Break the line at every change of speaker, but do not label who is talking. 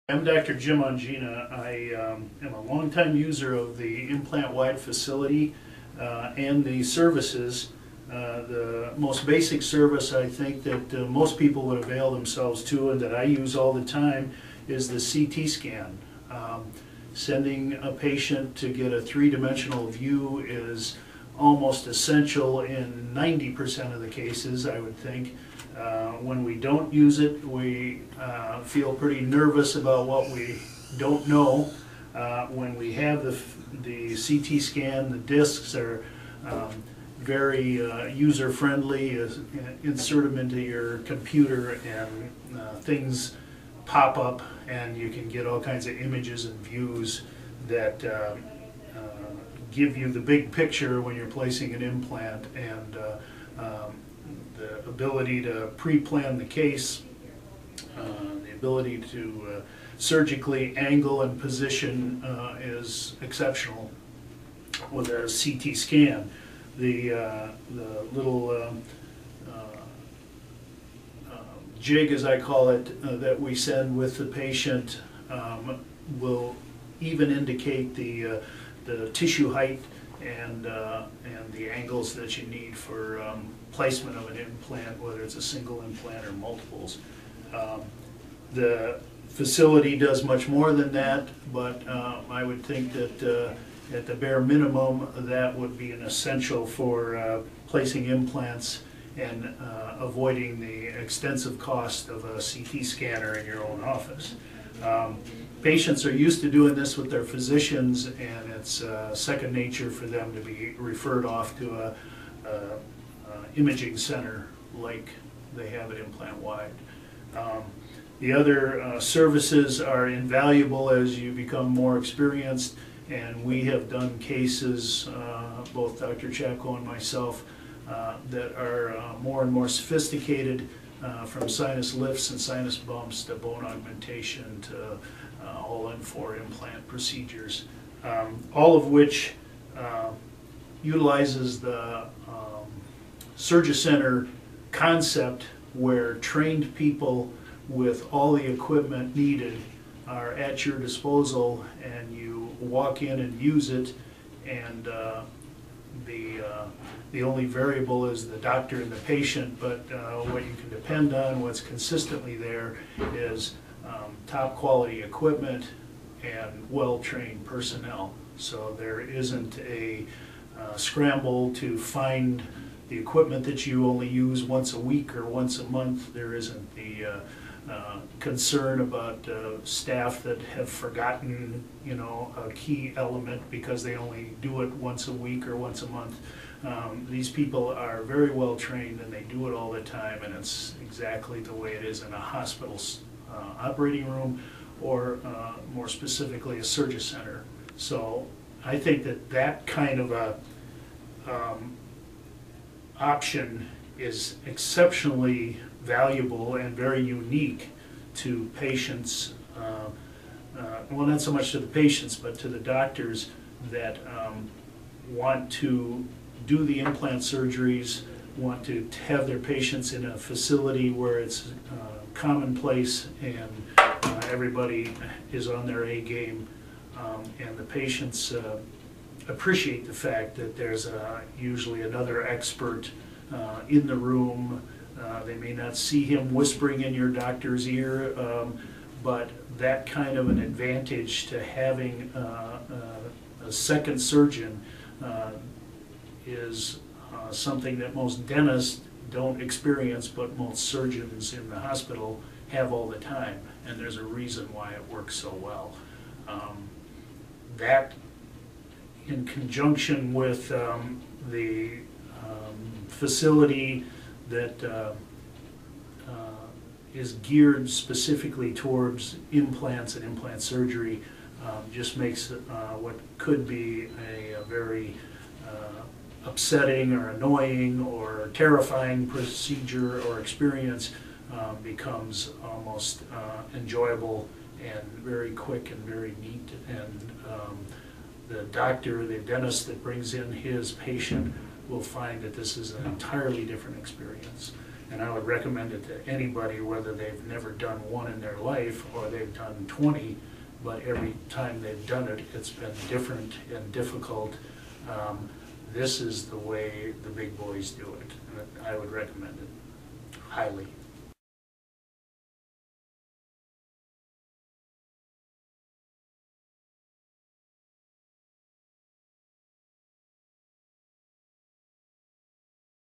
I'm Dr. Jim Ongena. I am a longtime user of the Implant Wide facility and the services. The most basic service I think that most people would avail themselves to and that I use all the time is the CT scan. Sending a patient to get a three-dimensional view is almost essential in 90% of the cases, I would think. When we don't use it, we feel pretty nervous about what we don't know. When we have the CT scan, the discs are very user-friendly. Insert them into your computer and things pop up and you can get all kinds of images and views that give you the big picture when you're placing an implant, and the ability to pre-plan the case, the ability to surgically angle and position is exceptional with a CT scan. The little jig, as I call it, that we send with the patient will even indicate the tissue height and the angles that you need for placement of an implant, whether it's a single implant or multiples. The facility does much more than that, but I would think that at the bare minimum that would be an essential for placing implants and avoiding the extensive cost of a CT scanner in your own office. Patients are used to doing this with their physicians, and it's second nature for them to be referred off to a imaging center like they have at Implant Wide. The other services are invaluable as you become more experienced, and we have done cases, both Dr. Chacko and myself, that are more and more sophisticated, from sinus lifts and sinus bumps to bone augmentation to all in for implant procedures, all of which utilizes the Surgicenter concept, where trained people with all the equipment needed are at your disposal, and you walk in and use it, and the only variable is the doctor and the patient, but what you can depend on, what's consistently there, is top quality equipment and well-trained personnel. So there isn't a scramble to find the equipment that you only use once a week or once a month. There isn't the concern about staff that have forgotten, a key element because they only do it once a week or once a month. These people are very well trained and they do it all the time, and it's exactly the way it is in a hospital's operating room, or more specifically a Surgicenter. So I think that kind of a option is exceptionally valuable and very unique to patients, well, not so much to the patients, but to the doctors that want to do the implant surgeries, want to have their patients in a facility where it's commonplace and everybody is on their A game, and the patients appreciate the fact that there's usually another expert in the room. They may not see him whispering in your doctor's ear, but that kind of an advantage to having a second surgeon is something that most dentists don't experience, but most surgeons in the hospital have all the time, and there's a reason why it works so well. That, in conjunction with the facility that is geared specifically towards implants and implant surgery, just makes what could be a very upsetting or annoying or terrifying procedure or experience becomes almost enjoyable and very quick and very neat. And the doctor, the dentist that brings in his patient will find that this is an entirely different experience. and I would recommend it to anybody, whether they've never done one in their life or they've done 20, but every time they've done it, it's been different and difficult. This is the way the big boys do it, and I would recommend it highly.